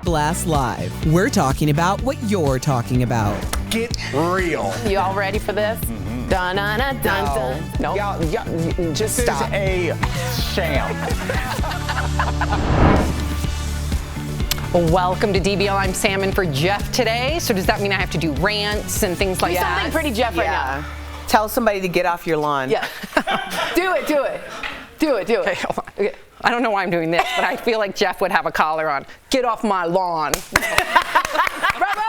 Blast Live. We're talking about what you're talking about. Get real. You all ready for this? Dun dun dun dun. No. Y'all, just stop. This is a sham. Welcome to DBL. I'm Sam in for Jeff today. So does that mean I have to do rants and things like that? Something pretty Jeff right now. Tell somebody to get off your lawn. Yeah. Do it. Okay, hold on. Okay. I don't know why I'm doing this, but I feel like Jeff would have a collar on. Get off my lawn. Bravo!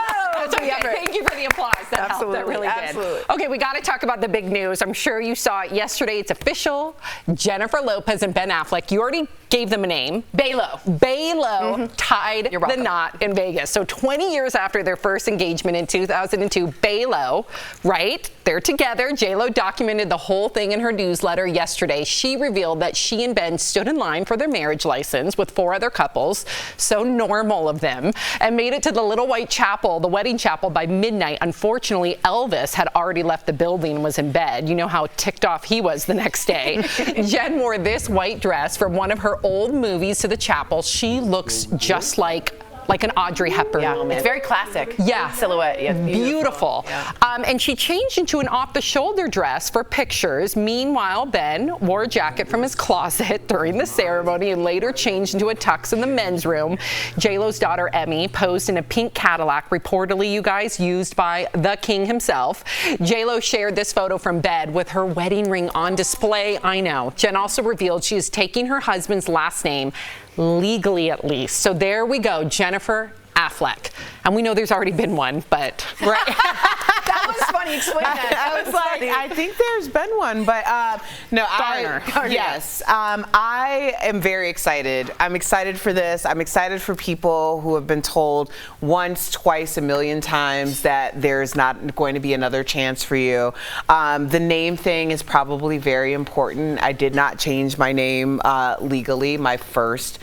Okay, thank you for the applause. That helped. That really did. Okay, we got to talk about the big news. I'm sure you saw it yesterday. It's official. Jennifer Lopez and Ben Affleck. You already gave them a name. Baylo tied the knot in Vegas. So 20 years after their first engagement in 2002, Baylo, right? They're together. J-Lo documented the whole thing in her newsletter yesterday. She revealed that she and Ben stood in line for their marriage license with 4 other couples, so normal of them, and made it to the little white chapel, the wedding chapel, by midnight. Unfortunately, Elvis had already left the building and was in bed. You know how ticked off he was the next day. Jen wore this white dress from one of her old movies to the chapel. She looks just like an Audrey Hepburn moment. It's very classic. Yeah. Silhouette. Yeah, beautiful. Yeah. And she changed into an off-the-shoulder dress for pictures. Meanwhile, Ben wore a jacket from his closet during the ceremony and later changed into a tux in the men's room. J-Lo's daughter, Emmy, posed in a pink Cadillac, reportedly, you guys, used by the king himself. J-Lo shared this photo from bed with her wedding ring on display. I know. Jen also revealed she is taking her husband's last name, legally at least. So there we go, Jennifer Affleck. And we know there's already been one, but... Right. That was funny. Explain that. I was like, I think there's been one, but no. Garner. Yes. I am very excited. I'm excited for this. I'm excited for people who have been told once, twice, a million times that there's not going to be another chance for you. The name thing is probably very important. I did not change my name legally. My first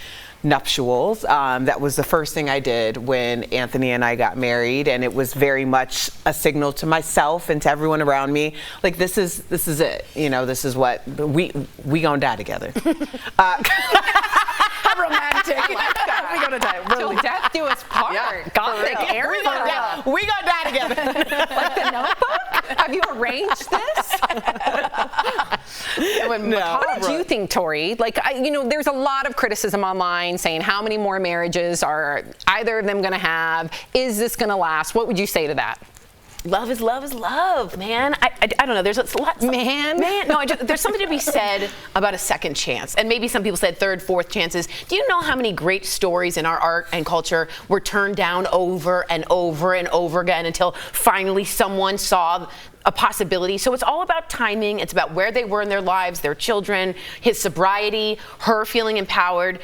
nuptials. That was the first thing I did when Anthony and I got married, and it was very much a signal to myself and to everyone around me, like this is it. You know, this is what we gonna die together. How romantic. We gonna die. Till death do us part. Yeah, Gothic area. We gonna die together. Like the Notebook? Have you arranged this? No. What did you think, Tori? Like, there's a lot of criticism online saying how many more marriages are either of them going to have? Is this going to last? What would you say to that? Love is love, man. I don't know. There's a lot. Man. No, there's something to be said about a second chance. And maybe some people said third, fourth chances. Do you know how many great stories in our art and culture were turned down over and over and over again until finally someone saw a possibility? So it's all about timing. It's about where they were in their lives, their children, his sobriety, her feeling empowered.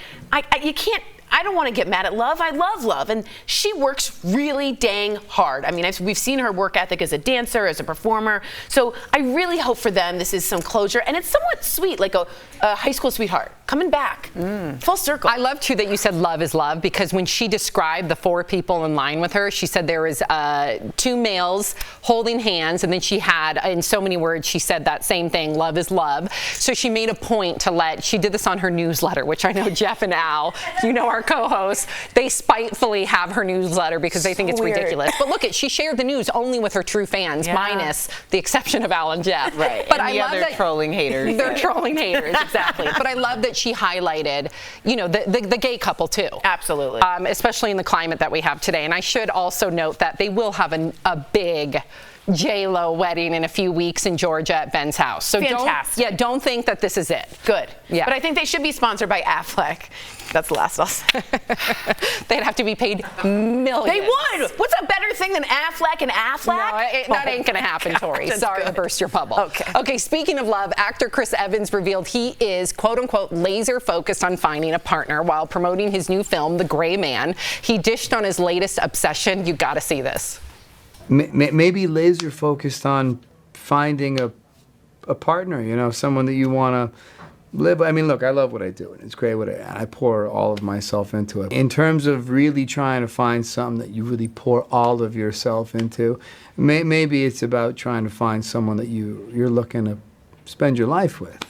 I don't want to get mad at love. I love love. And she works really dang hard. I mean, we've seen her work ethic as a dancer, as a performer. So I really hope for them this is some closure. And it's somewhat sweet, like a high school sweetheart coming back. Full circle. I love, too, that you said love is love, because when she described the 4 people in line with her, she said there was 2 males holding hands, and then she had, in so many words, she said that same thing, love is love. So she made a point to she did this on her newsletter, which I know Jeff and Al, our co-hosts, they spitefully have her newsletter because they think it's ridiculous. But look, she shared the news only with her true fans, minus the exception of Al and Jeff. Right. But and I love that trolling haters. They're trolling haters, exactly. But I love that she highlighted, the gay couple too. Absolutely. Especially in the climate that we have today. And I should also note that they will have a big J-Lo wedding in a few weeks in Georgia at Ben's house. So fantastic. Don't think that this is it. Good. Yeah. But I think they should be sponsored by Affleck. That's the last I'll say. They'd have to be paid millions. They would. What's a better thing than Affleck and Affleck? No, that ain't going to happen, Tori. Sorry to burst your bubble. Okay, speaking of love, actor Chris Evans revealed he is, quote-unquote, laser focused on finding a partner while promoting his new film, The Gray Man. He dished on his latest obsession. You got to see this. Maybe laser focused on finding a partner, someone that you want to live. I mean, look, I love what I do, and it's great I pour all of myself into it. In terms of really trying to find something that you really pour all of yourself into, maybe it's about trying to find someone that you're looking to spend your life with.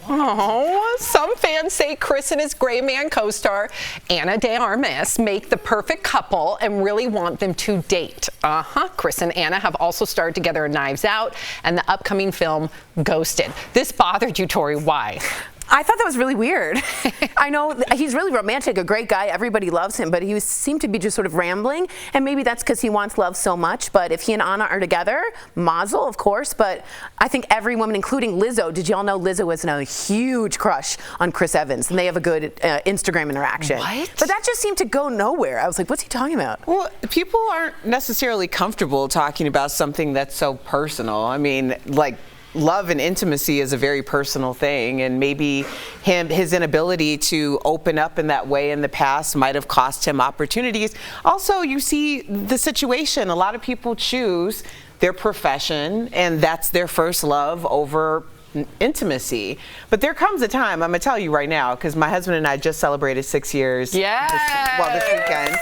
Oh, some fans say Chris and his Gray Man co-star Ana de Armas make the perfect couple and really want them to date. Chris and Ana have also starred together in Knives Out and the upcoming film Ghosted. This bothered you, Tori. Why? I thought that was really weird. I know he's really romantic, a great guy. Everybody loves him, but he seemed to be just sort of rambling. And maybe that's because he wants love so much. But if he and Anna are together, mazel, of course. But I think every woman, including Lizzo, did y'all know Lizzo was a huge crush on Chris Evans? And they have a good Instagram interaction. What? But that just seemed to go nowhere. I was like, what's he talking about? Well, people aren't necessarily comfortable talking about something that's so personal. I mean, like, love and intimacy is a very personal thing, and maybe his inability to open up in that way in the past might have cost him opportunities. Also, you see the situation. A lot of people choose their profession, and that's their first love over intimacy. But there comes a time, I'm gonna tell you right now, because my husband and I just celebrated 6 years this weekend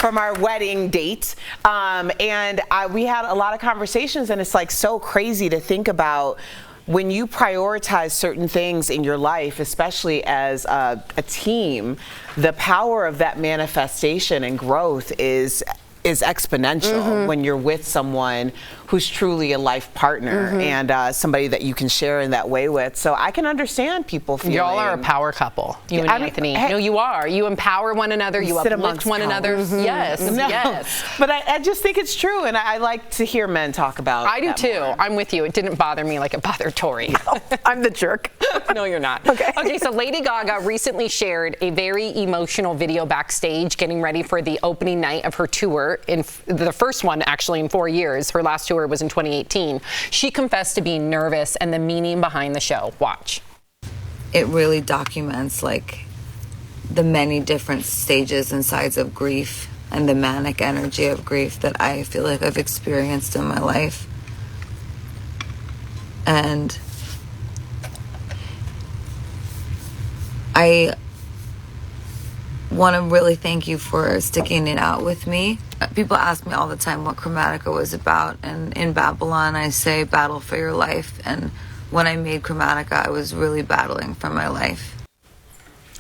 from our wedding date, and we had a lot of conversations, and it's like so crazy to think about when you prioritize certain things in your life, especially as a team, the power of that manifestation and growth is exponential when you're with someone who's truly a life partner and somebody that you can share in that way with. So I can understand people feeling. Y'all are a power couple, you and Anthony. No, you are. You empower one another. You uplift one another. Yes, yes. But I just think it's true, and I like to hear men talk about. I do too. More. I'm with you. It didn't bother me like it bothered Tori. I'm the jerk. No, you're not. Okay, so Lady Gaga recently shared a very emotional video backstage getting ready for the opening night of her tour, in the first one actually in 4 years. Her last tour was in 2018. She confessed to being nervous and the meaning behind the show. Watch. It really documents like the many different stages and sides of grief and the manic energy of grief that I feel like I've experienced in my life. And I want to really thank you for sticking it out with me. People ask me all the time what Chromatica was about, and in Babylon I say battle for your life, and when I made Chromatica I was really battling for my life.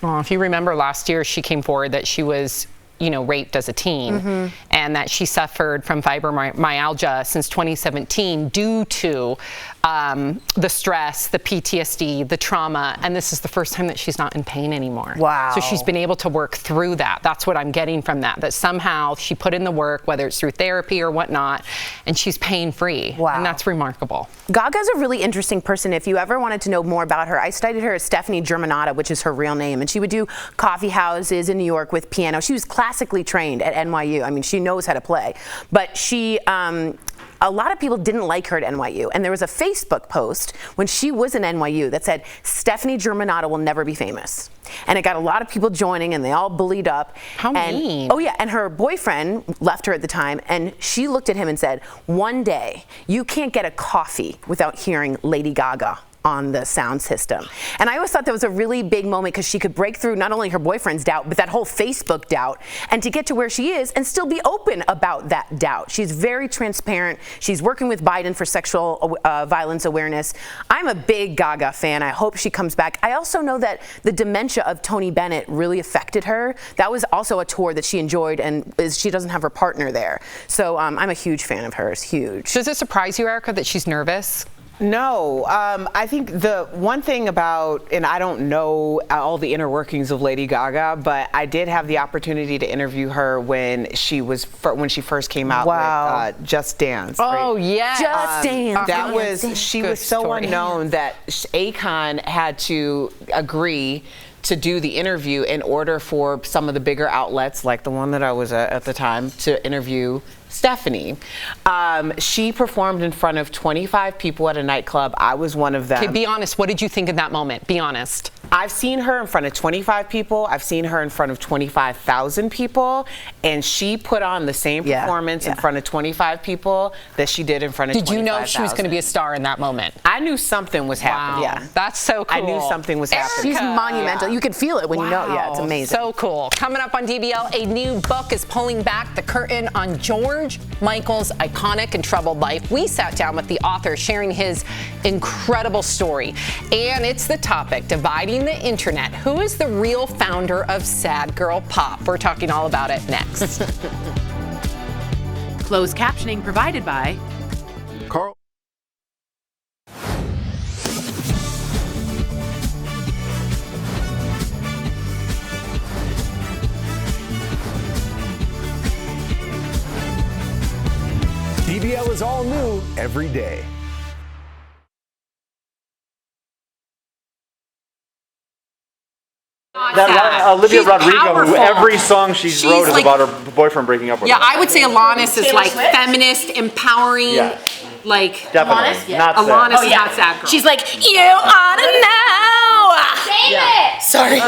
Well, if you remember last year, she came forward that she was raped as a teen and that she suffered from fibromyalgia since 2017 due to the stress, the PTSD, the trauma, and this is the first time that she's not in pain anymore. Wow. So she's been able to work through that. That's what I'm getting from that somehow she put in the work, whether it's through therapy or whatnot, and she's pain-free. Wow. And that's remarkable. Gaga's a really interesting person. If you ever wanted to know more about her, I studied her as Stephanie Germanotta, which is her real name, and she would do coffee houses in New York with piano. She was classically trained at NYU. I mean, she knows how to play. But she, a lot of people didn't like her at NYU. And there was a Facebook post when she was in NYU that said, Stephanie Germanotta will never be famous. And it got a lot of people joining, and they all bullied up. How mean. Oh yeah, and her boyfriend left her at the time, and she looked at him and said, one day, you can't get a coffee without hearing Lady Gaga on the sound system. And I always thought that was a really big moment because she could break through not only her boyfriend's doubt, but that whole Facebook doubt, and to get to where she is and still be open about that doubt. She's very transparent. She's working with Biden for sexual violence awareness. I'm a big Gaga fan. I hope she comes back. I also know that the dementia of Tony Bennett really affected her. That was also a tour that she enjoyed, and she doesn't have her partner there. So I'm a huge fan of hers, huge. Does it surprise you, Erica, that she's nervous? No, I think the one thing about, and I don't know all the inner workings of Lady Gaga, but I did have the opportunity to interview her when she first came out with Just Dance. Oh, yeah. Just Dance. She was so unknown that Akon had to agree to do the interview in order for some of the bigger outlets, like the one that I was at the time, to interview Stephanie. She performed in front of 25 people at a nightclub. I was one of them. Okay, be honest. What did you think in that moment? Be honest. I've seen her in front of 25 people. I've seen her in front of 25,000 people, and she put on the same performance in front of 25 people that she did in front of 25,000. Did you know she was going to be a star in that moment? I knew something was happening. Yeah, that's so cool. I knew something was happening. She's monumental. You can feel it when you know. Yeah, it's amazing. So cool. Coming up on DBL, a new book is pulling back the curtain on George Michael's iconic and troubled life. We sat down with the author sharing his incredible story. And it's the topic, dividing the internet. Who is the real founder of Sad Girl Pop? We're talking all about it next. Closed captioning provided by Carl. DBL is all new every day. That Olivia Rodrigo, who every song she's wrote is about her boyfriend breaking up with her. Yeah, I would say Alanis is like feminist, empowering, like Definitely. Not sad. Alanis is not sad girl. She's like, you ought to know. Save it! Sorry.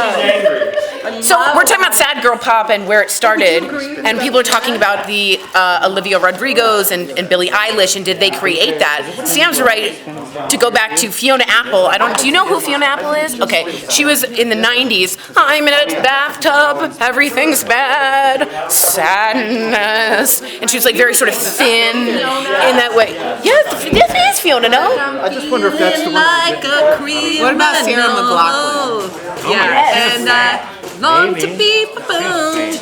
So we're talking about Sad Girl Pop and where it started, and people are talking about the Olivia Rodrigos and Billie Eilish, and did they create that? Sam's right to go back to Fiona Apple. Do you know who Fiona Apple is? Okay, she was in the 90s. I'm in a bathtub, everything's bad, sadness, and she was like very sort of thin in that way. Yeah, this is Fiona, no? I just wonder if that's the one. Like a cream. What about Sarah McLachlan? Yeah, and long to be boom.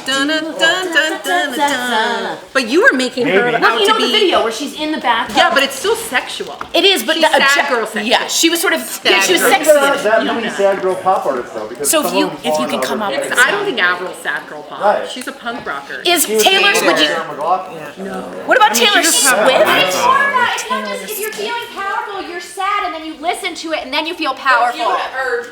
Dun, dun, dun, dun, dun, dun. But you were making her out Well, you to know the be. video where she's in the bathtub? Yeah, but it's still sexual. It is, but She's sad girl sexy. Yeah, she was sort of she was girl. sexy. There aren't that many sad girl pop artists though, because So some if you of them can come up with I don't think Avril's sad girl pop. Right. She's a punk rocker. Is She was Taylor? dating Would you? Sarah McLachlan. What about Taylor Swift? It's more about, it's not just if you're feeling powerful, you're sad, and then you listen to it, and then you feel powerful.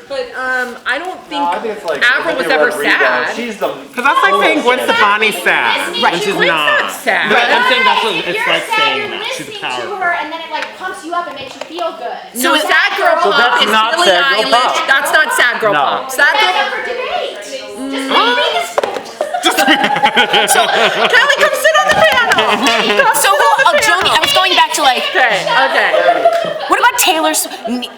But I don't think I think it's like Avril was Olivia ever Rodrigo. sad. She's the. Because that's like saying Gwen Stefani's sad, Right. and she's Gwen's not. not sad. Right. I'm saying that's what If it's you're like sad, saying you're that. She's listening to powerful. her, and then it like pumps you up and makes you feel good. So is sad girl So pop that's is not Billie sad girl Eilish. pop. That's not sad girl No. pop. Sad That's girl. up for debate. Just maybe this. So Kelly, come sit on the panel. So Joni, I was going back to like. Okay. What about Taylor Swift?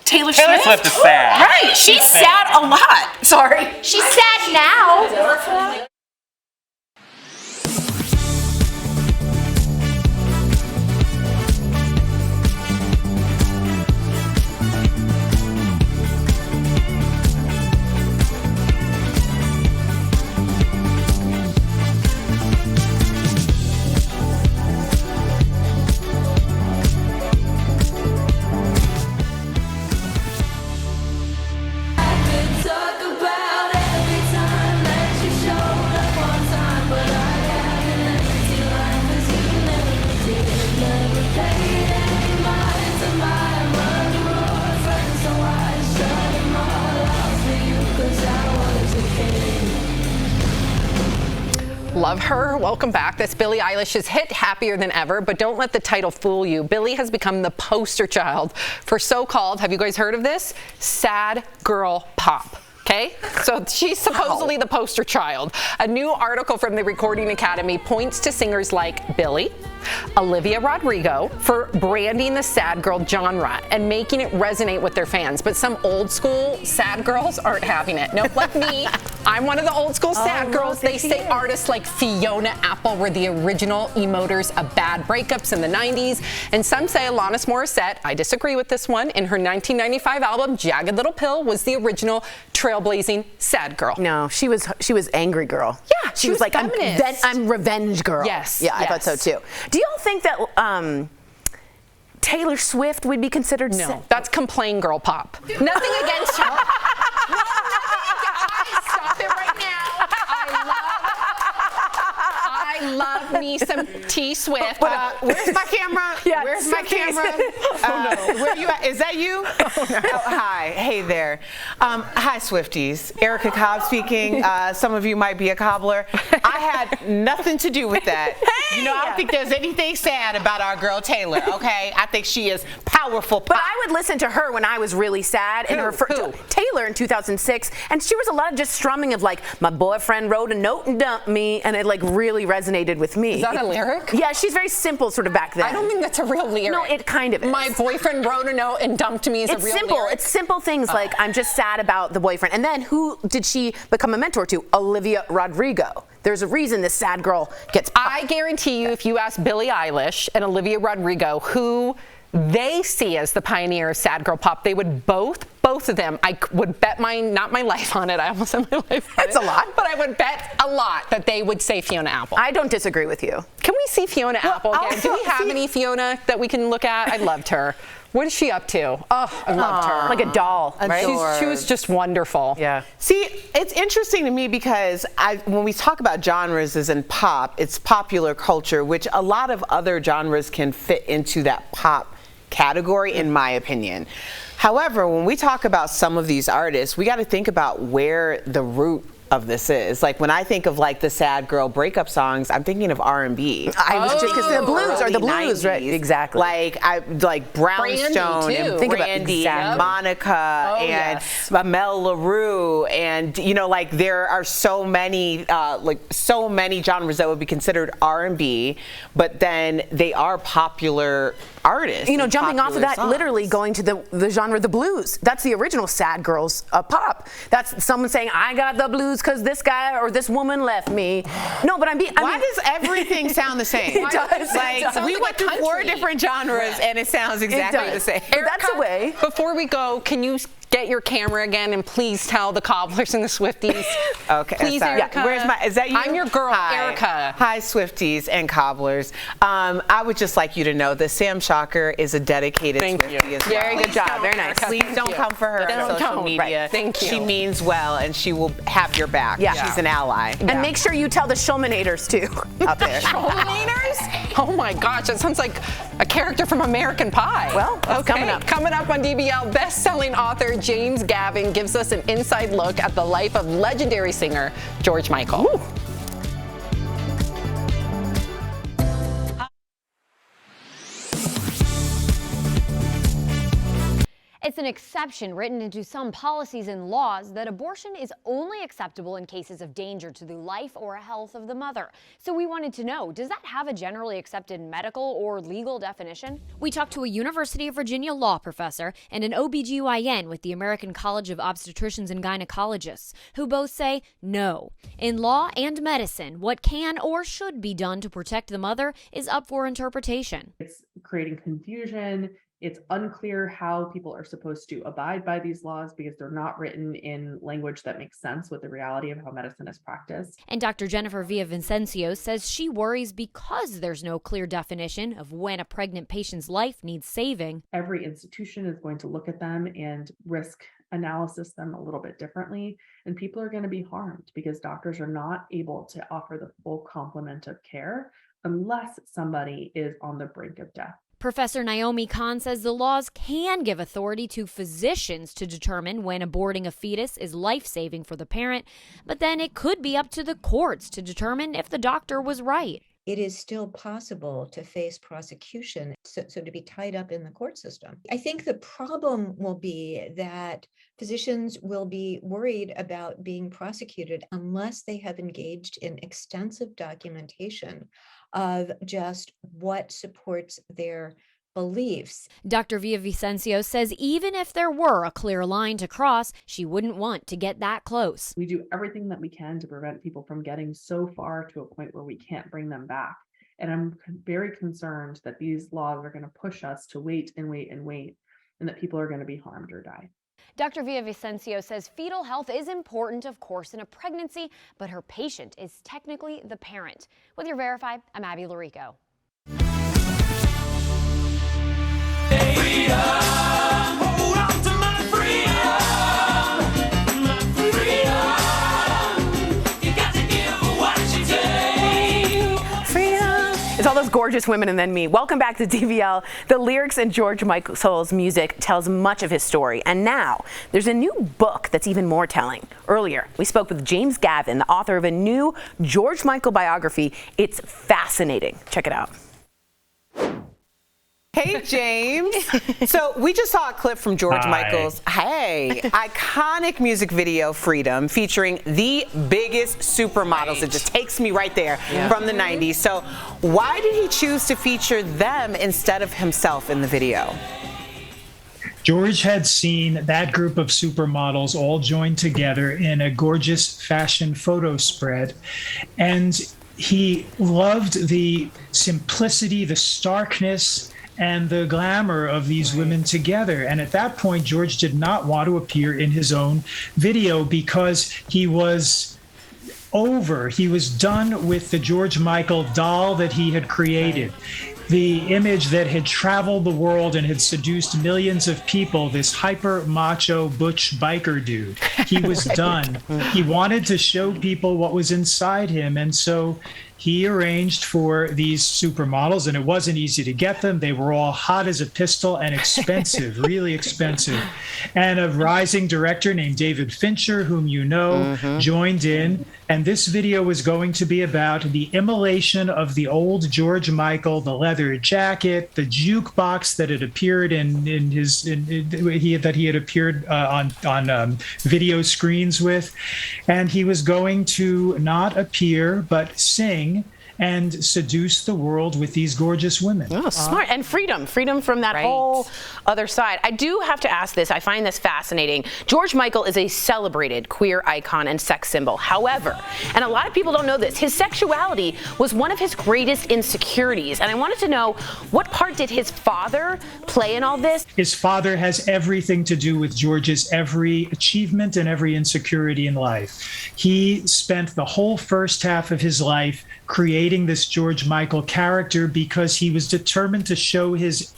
Taylor Swift is sad. Right, she's sad a lot. Sorry. She's sad now. Love her. Welcome back. That's Billie Eilish's hit Happier Than Ever, but don't let the title fool you. Billie has become the poster child for so-called, have you guys heard of this? Sad girl pop. Okay, so she's supposedly the poster child. A new article from the Recording Academy points to singers like Billie, Olivia Rodrigo for branding the sad girl genre and making it resonate with their fans. But some old school sad girls aren't having it. Nope, like me. I'm one of the old school sad girls. They say artists like Fiona Apple were the original emoters of bad breakups in the 90s. And some say Alanis Morissette, I disagree with this one, in her 1995 album Jagged Little Pill was the original trailblazing sad girl. No, she was angry girl. Yeah, she was like feminist. I'm revenge girl. Yes, Yeah, I thought so yes. too. Do y'all think that Taylor Swift would be considered No, that's complain girl pop. Nothing against her. Stop it right now. I love me some T Swift. Where's my camera? Yeah, Where's my camera? Where you at? Is that you? Oh, hi. Hey there. Hi, Swifties. Erica Cobb speaking. Some of you might be a cobbler. I had nothing to do with that. You know, I don't think there's anything sad about our girl Taylor, okay? I think she is powerful pop. But I would listen to her when I was really sad. Taylor in 2006, and she was a lot of just strumming of like, my boyfriend wrote a note and dumped me, and it like really resonated with me. Is that a lyric? Yeah, she's very simple sort of back then. I don't think that's a real lyric. No, it kind of is. My boyfriend wrote a note and dumped me is a real simple. lyric. It's simple things like, I'm just sad about the boyfriend. And then who did she become a mentor to? Olivia Rodrigo. There's a reason this sad girl gets popped. I guarantee you, if you ask Billie Eilish and Olivia Rodrigo who they see as the pioneer of sad girl pop, they would both of them, I would bet not my life on it. I almost said my life on That's it. a lot. But I would bet a lot that they would say Fiona Apple. I don't disagree with you. Can we see Fiona Apple again? Do we have any Fiona that we can look at? I loved her. What is she up to? Oh, I loved her. Like a doll, right? She was just wonderful. Yeah. See, it's interesting to me because when we talk about genres as in pop, it's popular culture, which a lot of other genres can fit into that pop category, in my opinion. However, when we talk about some of these artists, we got to think about where the root of this is. Like when I think of like the sad girl breakup songs, I'm thinking of R&B. I was just because the blues are the blues, 90s. Right? Exactly. Like Brownstone and Brandy and Monica and Mel LaRue, and you know, like there are so many genres that would be considered R&B, but then they are popular artists. You know, jumping off of that, songs. Literally going to the genre the blues. That's the original sad girls pop. That's someone saying, I got the blues because this guy or this woman left me. No, but why does everything sound the same? It does. Like we went through 4 different genres and it sounds exactly the same. Erica, that's a way. Before we go, can you get your camera again and please tell the Cobblers and the Swifties? Okay. Please, sorry. Erica. Is that you? I'm your girl, Hi. Erica. Hi, Swifties and Cobblers. I would just like you to know that Sam Shocker is a dedicated Swiftie as well. Very good job. Very nice. Please don't come for her on social media. Right. Thank you. She means well and she will have your back. Yeah. She's an ally. And make sure you tell the Showmanators too. Out there. Showmanators? Oh my gosh, that sounds like a character from American Pie. Well, that's coming up. Coming up on DBL, best-selling author James Gavin gives us an inside look at the life of legendary singer George Michael. Ooh. It's an exception written into some policies and laws that abortion is only acceptable in cases of danger to the life or health of the mother. So we wanted to know, does that have a generally accepted medical or legal definition? We talked to a University of Virginia law professor and an OBGYN with the American College of Obstetricians and Gynecologists, who both say no. In law and medicine, what can or should be done to protect the mother is up for interpretation. It's creating confusion. It's unclear how people are supposed to abide by these laws because they're not written in language that makes sense with the reality of how medicine is practiced. And Dr. Jennifer Villavicencio says she worries because there's no clear definition of when a pregnant patient's life needs saving. Every institution is going to look at them and risk analysis them a little bit differently, and people are going to be harmed because doctors are not able to offer the full complement of care unless somebody is on the brink of death. Professor Naomi Khan says the laws can give authority to physicians to determine when aborting a fetus is life-saving for the parent, but then it could be up to the courts to determine if the doctor was right. It is still possible to face prosecution, so to be tied up in the court system. I think the problem will be that physicians will be worried about being prosecuted unless they have engaged in extensive documentation of just what supports their beliefs. Dr. Villavicencio says even if there were a clear line to cross, she wouldn't want to get that close. We do everything that we can to prevent people from getting so far to a point where we can't bring them back. And I'm very concerned that these laws are going to push us to wait and wait and wait, and that people are going to be harmed or die. Dr. Villavicencio says fetal health is important, of course, in a pregnancy, but her patient is technically the parent. With your Verified, I'm Abby Larico. It's all those gorgeous women and then me. Welcome back to DBL. The lyrics in George Michael's music tells much of his story. And now there's a new book that's even more telling. Earlier, we spoke with James Gavin, the author of a new George Michael biography. It's fascinating. Check it out. Hey, James. So we just saw a clip from George Michael's, iconic music video, Freedom, featuring the biggest supermodels. It just takes me right there from the 90s. So why did he choose to feature them instead of himself in the video? George had seen that group of supermodels all joined together in a gorgeous fashion photo spread, and he loved the simplicity, the starkness, and the glamour of these women together. And at that point, George did not want to appear in his own video because he was over. He was done with the George Michael doll that he had created. The image that had traveled the world and had seduced millions of people, this hyper macho butch biker dude. He was done. He wanted to show people what was inside him. And so he arranged for these supermodels, and it wasn't easy to get them. They were all hot as a pistol and expensive, really expensive. And a rising director named David Fincher, whom you know, joined in. And this video was going to be about the immolation of the old George Michael, the leather jacket, the jukebox that had appeared that he had appeared on video screens with. And he was going to not appear, but sing and seduce the world with these gorgeous women. Oh, smart. And freedom from that whole other side. I do have to ask this. I find this fascinating. George Michael is a celebrated queer icon and sex symbol. However, and a lot of people don't know this, his sexuality was one of his greatest insecurities. And I wanted to know, what part did his father play in all this? His father has everything to do with George's every achievement and every insecurity in life. He spent the whole first half of his life creating this George Michael character because he was determined to show his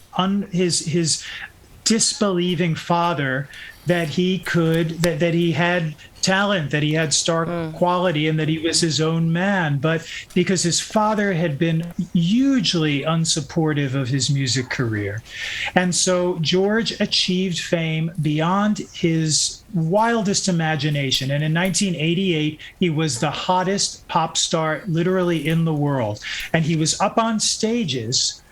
disbelieving father that he had talent, that he had star quality, and that he was his own man. But because his father had been hugely unsupportive of his music career. And so George achieved fame beyond his wildest imagination. And in 1988, he was the hottest pop star literally in the world. And he was up on stages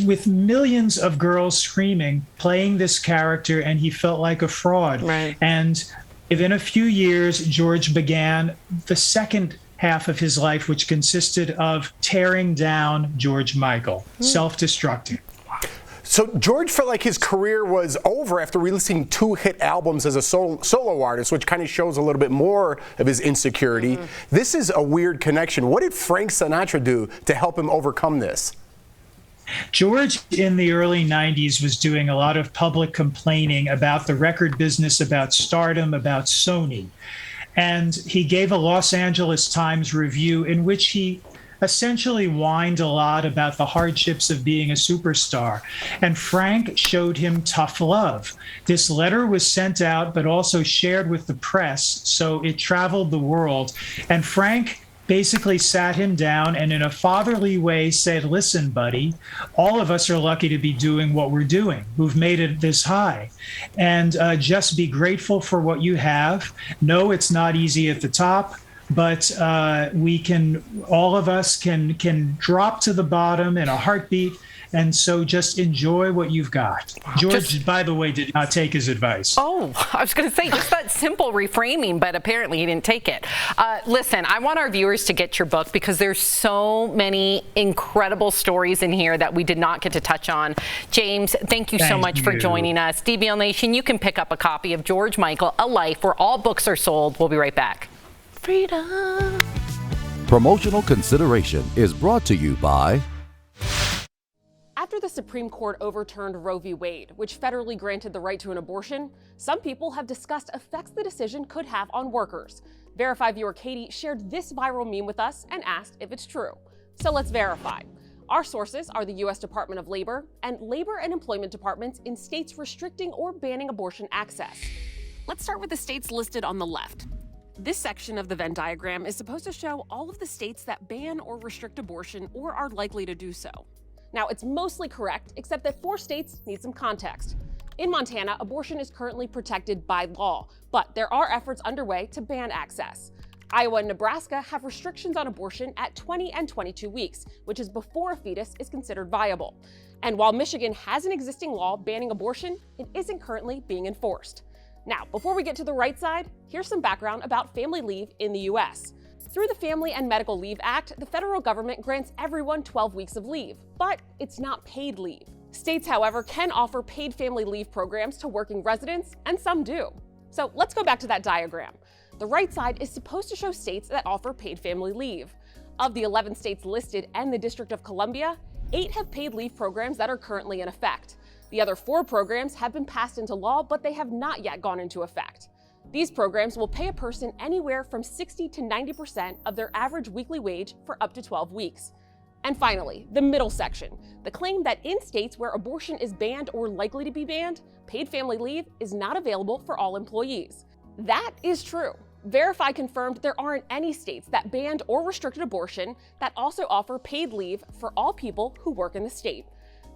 with millions of girls screaming, playing this character, and he felt like a fraud. And within a few years, George began the second half of his life, which consisted of tearing down George Michael, self-destructing. So George felt like his career was over after releasing 2 hit albums as a solo artist, which kind of shows a little bit more of his insecurity. This is a weird connection. What did Frank Sinatra do to help him overcome this? George in the early 90s was doing a lot of public complaining about the record business, about stardom, about Sony. And he gave a Los Angeles Times review in which he essentially whined a lot about the hardships of being a superstar. And Frank showed him tough love. This letter was sent out, but also shared with the press, so it traveled the world. And Frank basically sat him down and in a fatherly way said, listen, buddy, all of us are lucky to be doing what we're doing, who've made it this high. And just be grateful for what you have. No, it's not easy at the top, but all of us can drop to the bottom in a heartbeat. And so just enjoy what you've got. George, by the way, did not take his advice. Oh, I was going to say just that simple reframing, but apparently he didn't take it. Listen, I want our viewers to get your book because there's so many incredible stories in here that we did not get to touch on. James, thank you so much for joining us. DBL Nation, you can pick up a copy of George Michael, A Life, where all books are sold. We'll be right back. Freedom. Promotional consideration is brought to you by... After the Supreme Court overturned Roe v. Wade, which federally granted the right to an abortion, some people have discussed effects the decision could have on workers. Verify viewer Katie shared this viral meme with us and asked if it's true. So let's verify. Our sources are the U.S. Department of Labor and labor and employment departments in states restricting or banning abortion access. Let's start with the states listed on the left. This section of the Venn diagram is supposed to show all of the states that ban or restrict abortion or are likely to do so. Now, it's mostly correct, except that 4 states need some context. In Montana, abortion is currently protected by law, but there are efforts underway to ban access. Iowa and Nebraska have restrictions on abortion at 20 and 22 weeks, which is before a fetus is considered viable. And while Michigan has an existing law banning abortion, it isn't currently being enforced. Now, before we get to the right side, here's some background about family leave in the US. Through the Family and Medical Leave Act, the federal government grants everyone 12 weeks of leave, but it's not paid leave. States, however, can offer paid family leave programs to working residents, and some do. So let's go back to that diagram. The right side is supposed to show states that offer paid family leave. Of the 11 states listed and the District of Columbia, 8 have paid leave programs that are currently in effect. The other 4 programs have been passed into law, but they have not yet gone into effect. These programs will pay a person anywhere from 60 to 90% of their average weekly wage for up to 12 weeks. And finally, the middle section, the claim that in states where abortion is banned or likely to be banned, paid family leave is not available for all employees. That is true. Verify confirmed there aren't any states that banned or restricted abortion that also offer paid leave for all people who work in the state.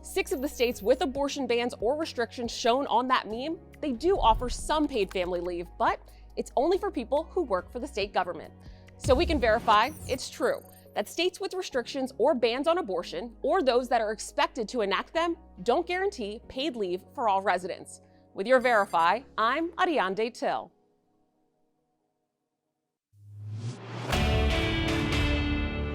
6 of the states with abortion bans or restrictions shown on that meme, they do offer some paid family leave, but it's only for people who work for the state government. So we can verify it's true that states with restrictions or bans on abortion, or those that are expected to enact them, don't guarantee paid leave for all residents. With your Verify, I'm Ariane Till.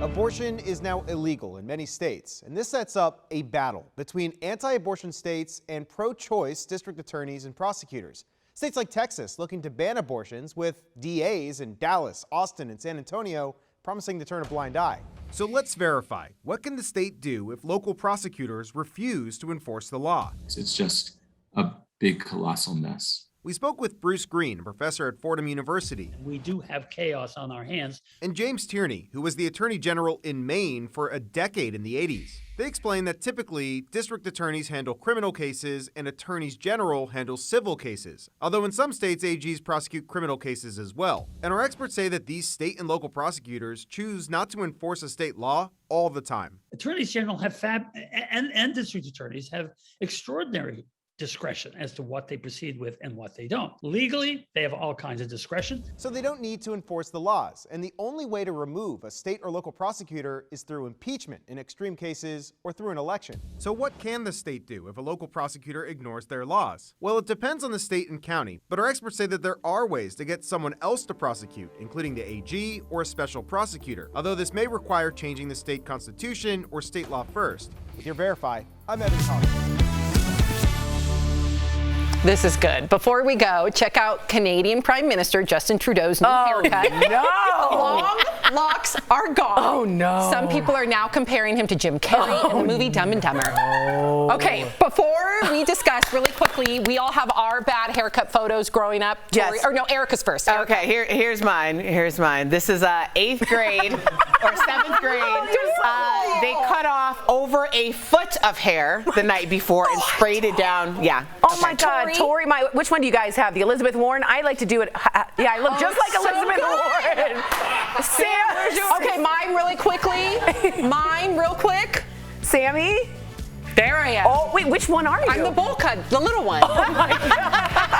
Abortion is now illegal in many states, and this sets up a battle between anti-abortion states and pro-choice district attorneys and prosecutors. States like Texas looking to ban abortions, with DAs in Dallas, Austin, and San Antonio promising to turn a blind eye. So let's verify. What can the state do if local prosecutors refuse to enforce the law? It's just a big, colossal mess. We spoke with Bruce Green, a professor at Fordham University. We do have chaos on our hands. And James Tierney, who was the Attorney General in Maine for a decade in the 80s. They explain that typically, district attorneys handle criminal cases and attorneys general handle civil cases. Although in some states, AGs prosecute criminal cases as well. And our experts say that these state and local prosecutors choose not to enforce a state law all the time. Attorneys general have and district attorneys have extraordinary discretion as to what they proceed with and what they don't. Legally, they have all kinds of discretion. So they don't need to enforce the laws, and the only way to remove a state or local prosecutor is through impeachment in extreme cases or through an election. So what can the state do if a local prosecutor ignores their laws? Well, it depends on the state and county, but our experts say that there are ways to get someone else to prosecute, including the AG or a special prosecutor, although this may require changing the state constitution or state law first. With your Verify, I'm Evan Collins. This is good. Before we go, check out Canadian Prime Minister Justin Trudeau's new haircut. No! Long locks are gone. Oh, no. Some people are now comparing him to Jim Carrey in the movie Dumb and Dumber. No. Okay, before we discuss really quickly, we all have our bad haircut photos growing up. Yes. Or no, Erica's first. Okay, here's mine. Here's mine. This is 8th grade or 7th grade. They cut off over a foot of hair the night before and sprayed it down. Yeah. Oh my God, Tori, which one do you guys have? The Elizabeth Warren? I like to do it. Yeah, I look just like Elizabeth Warren. Sam, okay, mine really quickly. Mine real quick. Sammy? There I am. Oh, wait, which one are you? I'm the bowl cut, the little one. Oh my God.